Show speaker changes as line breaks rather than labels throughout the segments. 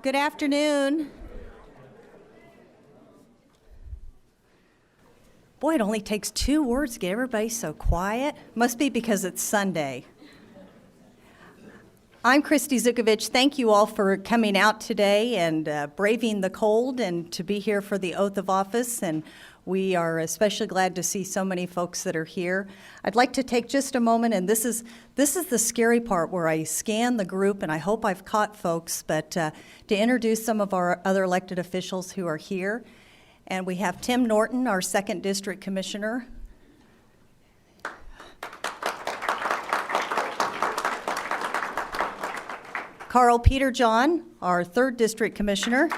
Good afternoon. Boy, it only takes 2 words to get everybody so quiet. Must be because it's Sunday. I'm Christy Zukovich. Thank you all for coming out today and braving the cold and to be here for the oath of office. And we are especially glad to see so many folks that are here. I'd like to take just a moment, and this is the scary part where I scan the group, and I hope I've caught folks, but to introduce some of our other elected officials who are here. And we have Tim Norton, our 2nd District Commissioner. Carl Peter John, our 3rd District Commissioner.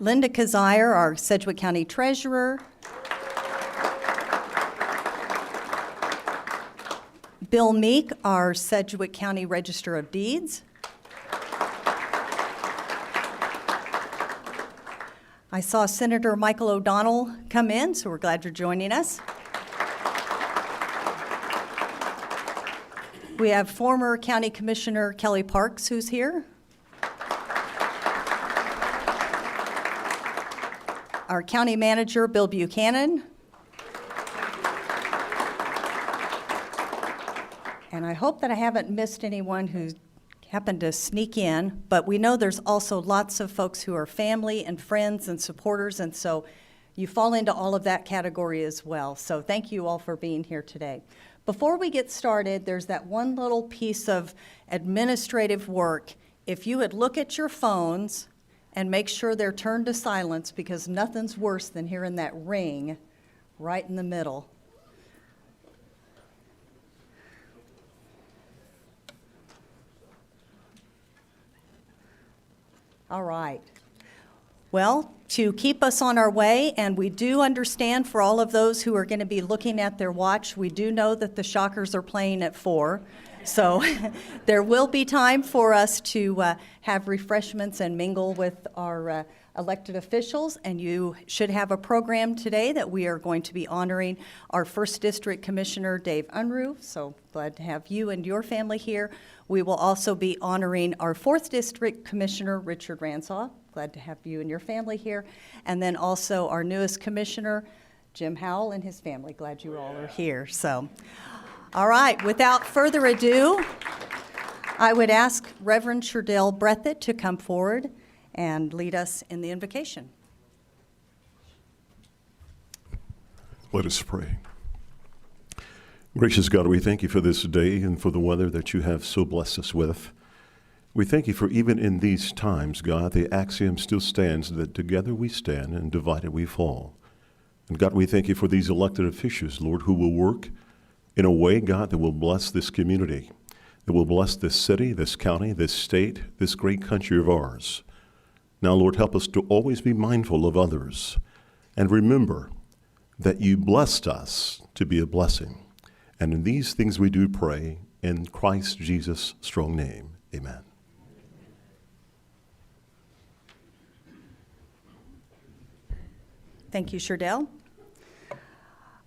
Linda Kazire, our Sedgwick County Treasurer. Bill Meek, our Sedgwick County Register of Deeds. I saw Senator Michael O'Donnell come in, so we're glad you're joining us. We have former County Commissioner Kelly Parks, who's here. Our County Manager, Bill Buchanan. And I hope that I haven't missed anyone who happened to sneak in, but we know there's also lots of folks who are family and friends and supporters, and so you fall into all of that category as well. So thank you all for being here today. Before we get started, there's that one little piece of administrative work. If you would look at your phones and make sure they're turned to silence, because nothing's worse than hearing that ring right in the middle. All right. Well, to keep us on our way, and we do understand for all of those who are going to be looking at their watch, we do know that the Shockers are playing at 4. So there will be time for us to have refreshments and mingle with our elected officials, and you should have a program today that we are going to be honoring our 1st District Commissioner, Dave Unruh. So glad to have you and your family here. We will also be honoring our 4th District Commissioner, Richard Ranzau. Glad to have you and your family here. And then also our newest commissioner, Jim Howell, and his family. Glad you all are here. So, all right, without further ado, I would ask Reverend Sherdell Breathitt to come forward and lead us in the invocation.
Let us pray. Gracious God, we thank you for this day and for the weather that you have so blessed us with. We thank you for even in these times, God, the axiom still stands that together we stand and divided we fall. And God, we thank you for these elected officials, Lord, who will work in a way, God, that will bless this community, that will bless this city, this county, this state, this great country of ours. Now, Lord, help us to always be mindful of others and remember that you blessed us to be a blessing. And in these things we do pray in Christ Jesus' strong name. Amen.
Thank you, Sherdell.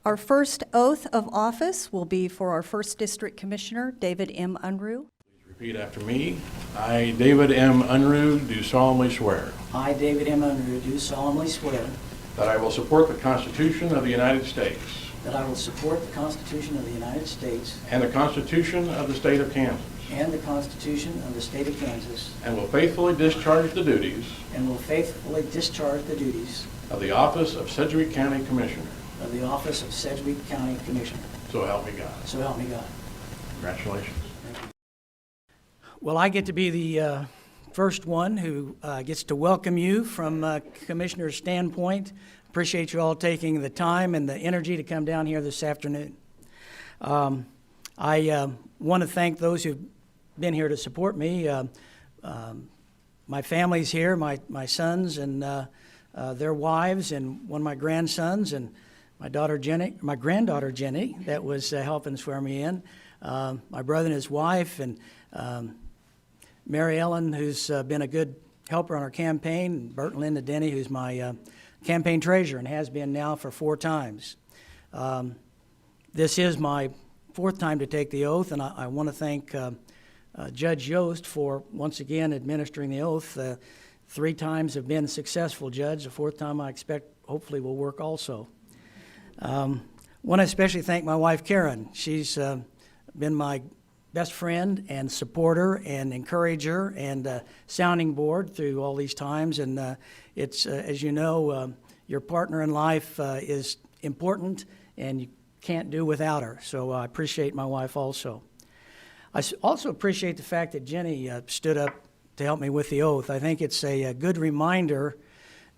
Our first oath of office will be for our 1st District Commissioner, David M. Unruh.
Please repeat after me. I, David M. Unruh, do solemnly swear
I, David M. Unruh, do solemnly swear
that I will support the Constitution of the United States
that I will support the Constitution of the United States
and the Constitution of the State of Kansas,
and the Constitution of the State of Kansas,
and will faithfully discharge the duties
and will faithfully discharge the duties
of the office of Sedgwick County Commissioner.
of the office of Sedgwick County Commissioner.
So help me God.
So help me God.
Congratulations.
Well, I get to be the first one who gets to welcome you from Commissioner's standpoint. Appreciate you all taking the time and the energy to come down here this afternoon. I want to thank those who've been here to support me. My family's here, my sons and their wives, and one of my grandsons, and my granddaughter Jenny, that was helping swear me in. My brother and his wife, and Mary Ellen, who's been a good helper on our campaign, and Bert and Linda Denny, who's my campaign treasurer and has been now for 4 times. This is my 4th time to take the oath, and I want to thank Judge Yost for once again administering the oath. 3 times have been successful, Judge. The 4th time I expect hopefully will work also. Want to especially thank my wife, Karen. She's been my best friend and supporter and encourager and sounding board through all these times. And it's, as you know, your partner in life is important, and you can't do without her. So I appreciate my wife also. I also appreciate the fact that Jenny stood up to help me with the oath. I think it's a good reminder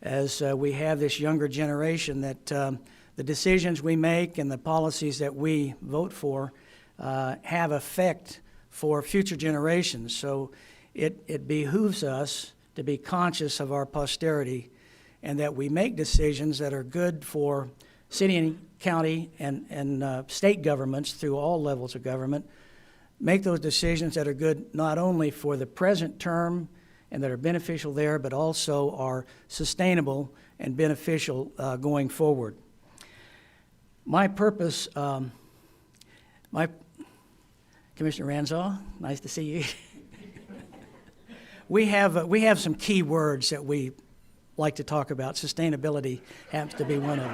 as we have this younger generation that the decisions we make and the policies that we vote for have effect for future generations. So it behooves us to be conscious of our posterity and that we make decisions that are good for city and county and state governments through all levels of government. Make those decisions that are good not only for the present term and that are beneficial there, but also are sustainable and beneficial going forward. My purpose, Commissioner Ranzau, nice to see you. We have some key words that we like to talk about. Sustainability happens to be one of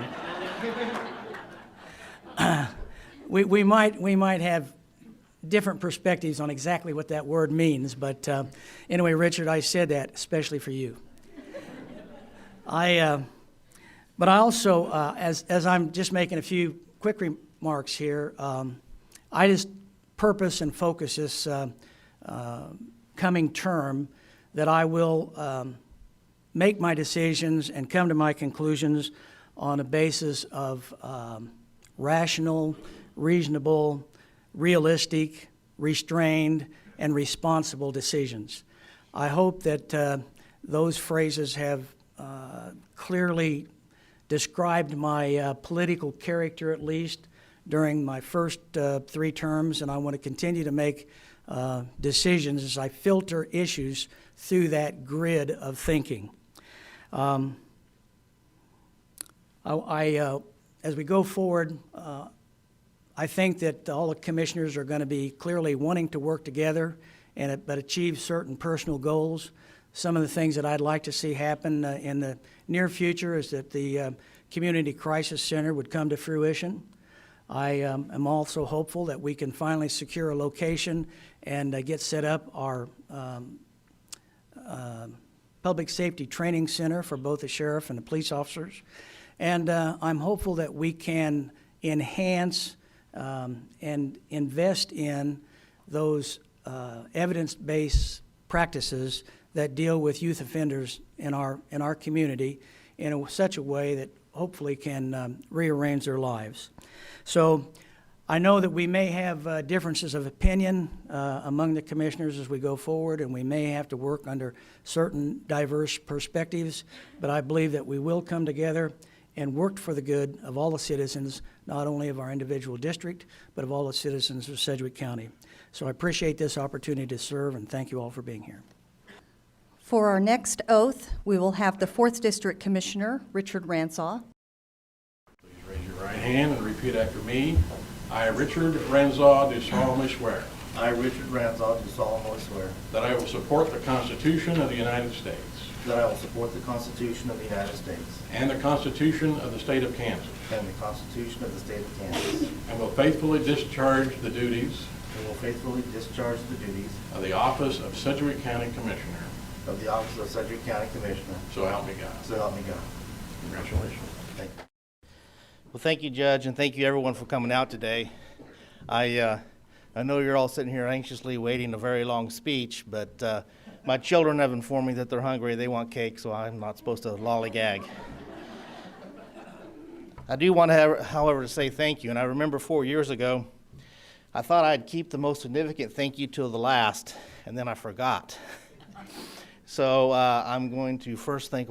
them. We might have different perspectives on exactly what that word means, but anyway, Richard, I said that especially for you. But I also, as I'm just making a few quick remarks here, I just purpose and focus this coming term that I will make my decisions and come to my conclusions on a basis of rational, reasonable, realistic, restrained, and responsible decisions. I hope that those phrases have clearly described my political character, at least during my first 3 terms, and I want to continue to make decisions as I filter issues through that grid of thinking. As we go forward, I think that all the commissioners are going to be clearly wanting to work together but achieve certain personal goals. Some of the things that I'd like to see happen in the near future is that the Community Crisis Center would come to fruition. I am also hopeful that we can finally secure a location and get set up our public safety training center for both the sheriff and the police officers. And I'm hopeful that we can enhance and invest in those evidence-based practices that deal with youth offenders in our community in such a way that hopefully can rearrange their lives. So I know that we may have differences of opinion among the commissioners as we go forward, and we may have to work under certain diverse perspectives, but I believe that we will come together and work for the good of all the citizens, not only of our individual district, but of all the citizens of Sedgwick County. So I appreciate this opportunity to serve, and thank you all for being here.
For our next oath, we will have the 4th District Commissioner, Richard Ranzau.
Please raise your right hand and repeat after me. I, Richard Ranzau, do solemnly swear
I, Richard Ranzau, do solemnly swear
that I will support the Constitution of the United States
that I will support the Constitution of the United States
and the Constitution of the State of Kansas,
and the Constitution of the State of Kansas,
and will faithfully discharge the duties
and will faithfully discharge the duties
of the office of Sedgwick County Commissioner.
of the office of Sedgwick County Commissioner.
So help me God.
So help me God.
Congratulations.
Thank you.
Well, thank you, Judge, and thank you, everyone, for coming out today. I know you're all sitting here anxiously waiting a very long speech, but my children have informed me that they're hungry. They want cake, so I'm not supposed to lollygag. I do want to, however, to say thank you, and I remember 4 years ago, I thought I'd keep the most significant thank you till the last, and then I forgot. So I'm going to first thank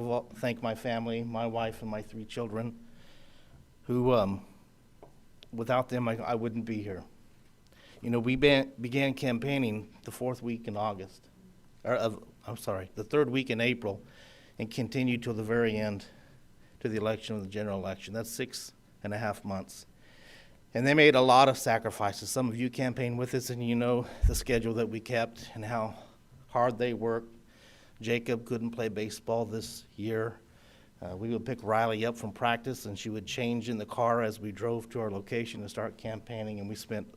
my family, my wife, and my 3 children, who, without them, I wouldn't be here. You know, we began campaigning the 4th week in August, the 3rd week in April, and continued till the very end, to the election of the general election. That's 6.5 months. And they made a lot of sacrifices. Some of you campaigned with us, and you know the schedule that we kept and how hard they worked. Jacob couldn't play baseball this year. We would pick Riley up from practice, and she would change in the car as we drove to our location to start campaigning, and we spent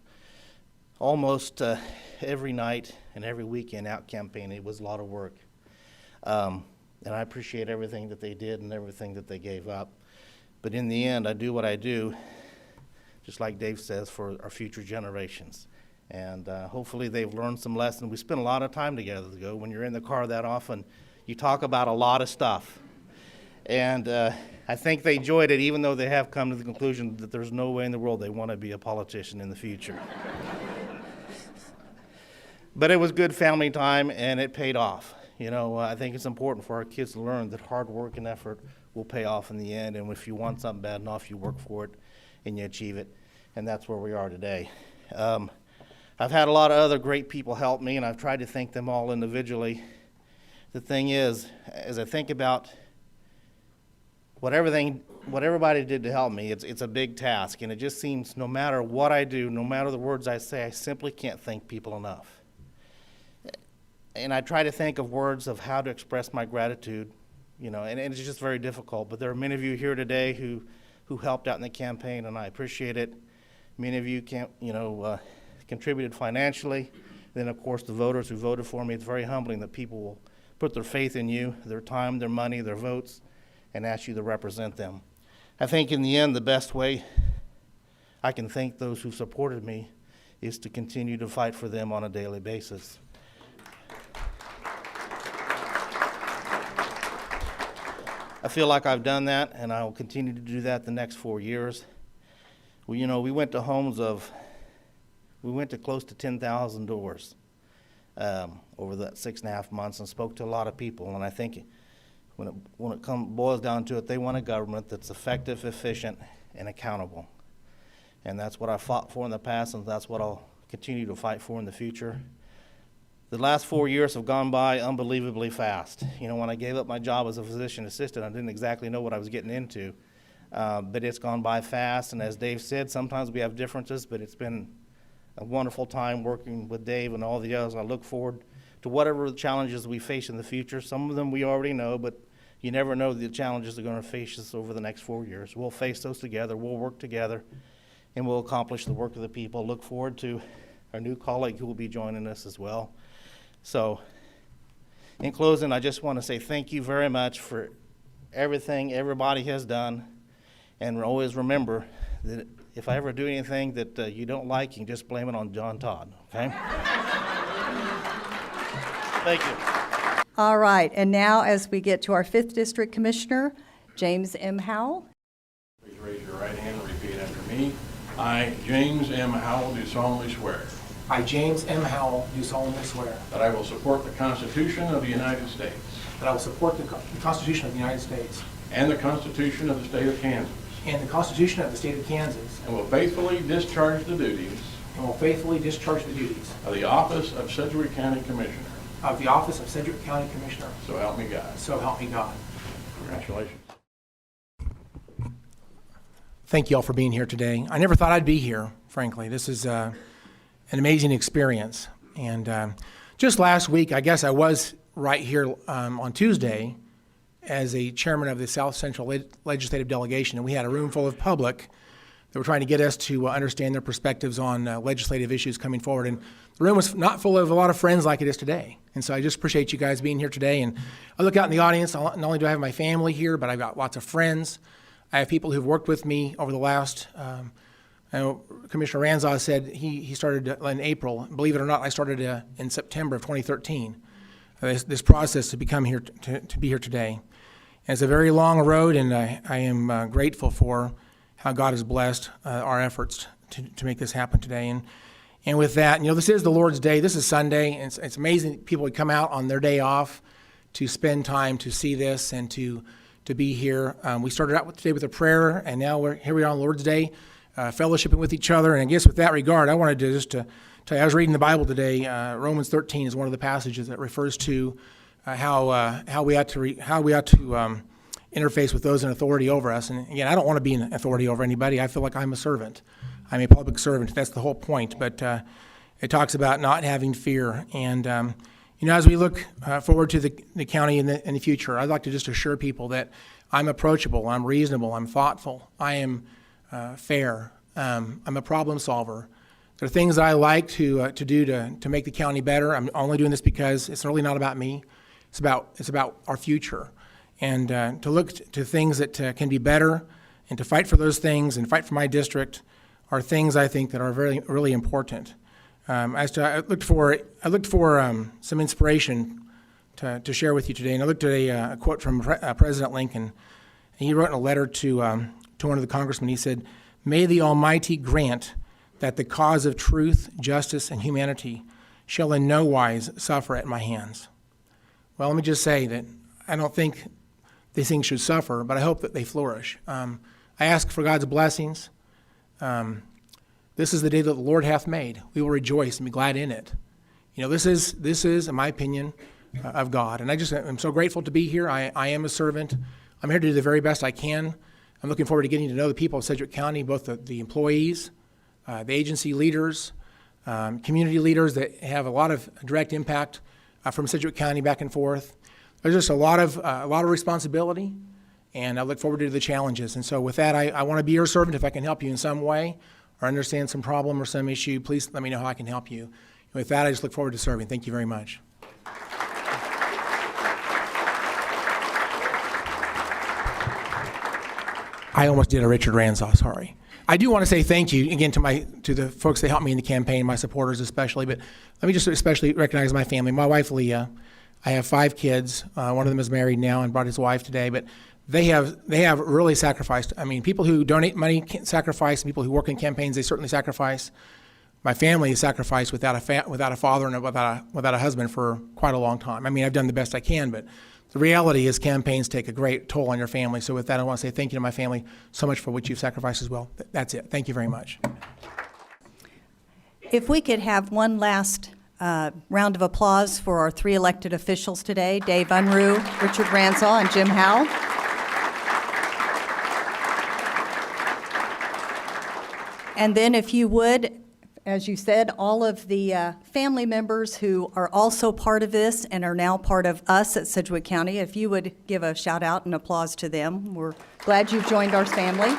almost every night and every weekend out campaigning. It was a lot of work. And I appreciate everything that they did and everything that they gave up. But in the end, I do what I do, just like Dave says, for our future generations. And hopefully they've learned some lessons. We spent a lot of time together ago. When you're in the car that often, you talk about a lot of stuff. And I think they enjoyed it, even though they have come to the conclusion that there's no way in the world they want to be a politician in the future. But it was good family time, and it paid off. You know, I think it's important for our kids to learn that hard work and effort will pay off in the end. And if you want something bad enough, you work for it and you achieve it. And that's where we are today. I've had a lot of other great people help me, and I've tried to thank them all individually. The thing is, as I think about what everybody did to help me, it's a big task. And it just seems no matter what I do, no matter the words I say, I simply can't thank people enough. And I try to think of words of how to express my gratitude, you know, and it's just very difficult. But there are many of you here today who helped out in the campaign, and I appreciate it. Many of you contributed financially. Then, of course, the voters who voted for me. It's very humbling that people will put their faith in you, their time, their money, their votes, and ask you to represent them. I think in the end, the best way I can thank those who supported me is to continue to fight for them on a daily basis. I feel like I've done that, and I will continue to do that the next 4 years. We went to close to 10,000 doors over that 6.5 months and spoke to a lot of people. And I think when it boils down to it, they want a government that's effective, efficient, and accountable. And that's what I fought for in the past, and that's what I'll continue to fight for in the future. The last 4 years have gone by unbelievably fast. You know, when I gave up my job as a physician assistant, I didn't exactly know what I was getting into. But it's gone by fast, and as Dave said, sometimes we have differences, but it's been a wonderful time working with Dave and all the others. I look forward to whatever challenges we face in the future. Some of them we already know, but you never know the challenges that are going to face us over the next 4 years. We'll face those together, we'll work together, and we'll accomplish the work of the people. Look forward to our new colleague who will be joining us as well. So, in closing, I just want to say thank you very much for everything everybody has done. And always remember that if I ever do anything that you don't like, you can just blame it on John Todd, okay? Thank you.
All right, and now as we get to our 5th District Commissioner, James M. Howell.
Please raise your right hand and repeat after me. I, James M. Howell, do solemnly swear
I, James M. Howell, do solemnly swear
that I will support the Constitution of the United States
that I will support the Constitution of the United States
and the Constitution of the State of Kansas,
and the Constitution of the State of Kansas,
and will faithfully discharge the duties
and will faithfully discharge the duties
of the office of Sedgwick County Commissioner.
of the office of Sedgwick County Commissioner.
So help me God.
So help me God.
Congratulations.
Thank you all for being here today. I never thought I'd be here, frankly. This is an amazing experience. And just last week, I guess I was right here on Tuesday as a chairman of the South Central Legislative Delegation, and we had a room full of public that were trying to get us to understand their perspectives on legislative issues coming forward. And the room was not full of a lot of friends like it is today. And so I just appreciate you guys being here today. And I look out in the audience, not only do I have my family here, but I've got lots of friends. I have people who've worked with me over the last, I know Commissioner Ranzau said he started in April. Believe it or not, I started in September of 2013, this process to become here, to be here today. And it's a very long road, and I am grateful for how God has blessed our efforts to make this happen today. And with that, this is the Lord's Day. This is Sunday, and it's amazing that people would come out on their day off to spend time to see this and to be here. We started out today with a prayer, and now here we are on Lord's Day, fellowshipping with each other. And I guess with that regard, I wanted to just tell you, I was reading the Bible today. Romans 13 is one of the passages that refers to how we ought to interface with those in authority over us. And again, I don't want to be an authority over anybody. I feel like I'm a servant. I'm a public servant. That's the whole point. But it talks about not having fear. And, as we look forward to the county in the future, I'd like to just assure people that I'm approachable, I'm reasonable, I'm thoughtful, I am fair, I'm a problem solver. There are things that I like to do to make the county better. I'm only doing this because it's really not about me. It's about our future. And to look to things that can be better and to fight for those things and fight for my district are things I think that are really important. I looked for some inspiration to share with you today, and I looked at a quote from President Lincoln. And he wrote in a letter to one of the congressmen. He said, "May the Almighty grant that the cause of truth, justice, and humanity shall in no wise suffer at my hands." Well, let me just say that I don't think these things should suffer, but I hope that they flourish. I ask for God's blessings. This is the day that the Lord hath made. We will rejoice and be glad in it. This is, in my opinion, of God. And I'm so grateful to be here. I am a servant. I'm here to do the very best I can. I'm looking forward to getting to know the people of Sedgwick County, both the employees, the agency leaders, community leaders that have a lot of direct impact from Sedgwick County back and forth. There's just a lot of responsibility, and I look forward to the challenges. And so with that, I want to be your servant. If I can help you in some way or understand some problem or some issue, please let me know how I can help you. And with that, I just look forward to serving. Thank you very much. I almost did a Richard Ranzau, sorry. I do want to say thank you again to the folks that helped me in the campaign, my supporters especially, but let me just especially recognize my family. My wife, Leah, I have 5 kids. One of them is married now and brought his wife today, but they have really sacrificed. I mean, people who donate money sacrifice, people who work in campaigns, they certainly sacrifice. My family has sacrificed without a father and without a husband for quite a long time. I mean, I've done the best I can, but the reality is campaigns take a great toll on your family. So with that, I want to say thank you to my family so much for what you've sacrificed as well. That's it. Thank you very much.
If we could have one last round of applause for our 3 elected officials today, Dave Unruh, Richard Ranzau, and Jim Howell. And then if you would, as you said, all of the family members who are also part of this and are now part of us at Sedgwick County, if you would give a shout out and applause to them. We're glad you've joined our family.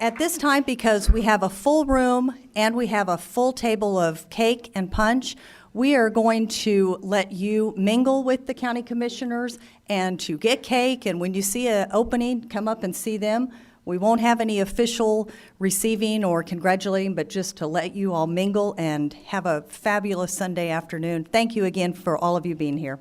At this time, because we have a full room and we have a full table of cake and punch, we are going to let you mingle with the county commissioners and to get cake. And when you see an opening, come up and see them. We won't have any official receiving or congratulating, but just to let you all mingle and have a fabulous Sunday afternoon. Thank you again for all of you being here.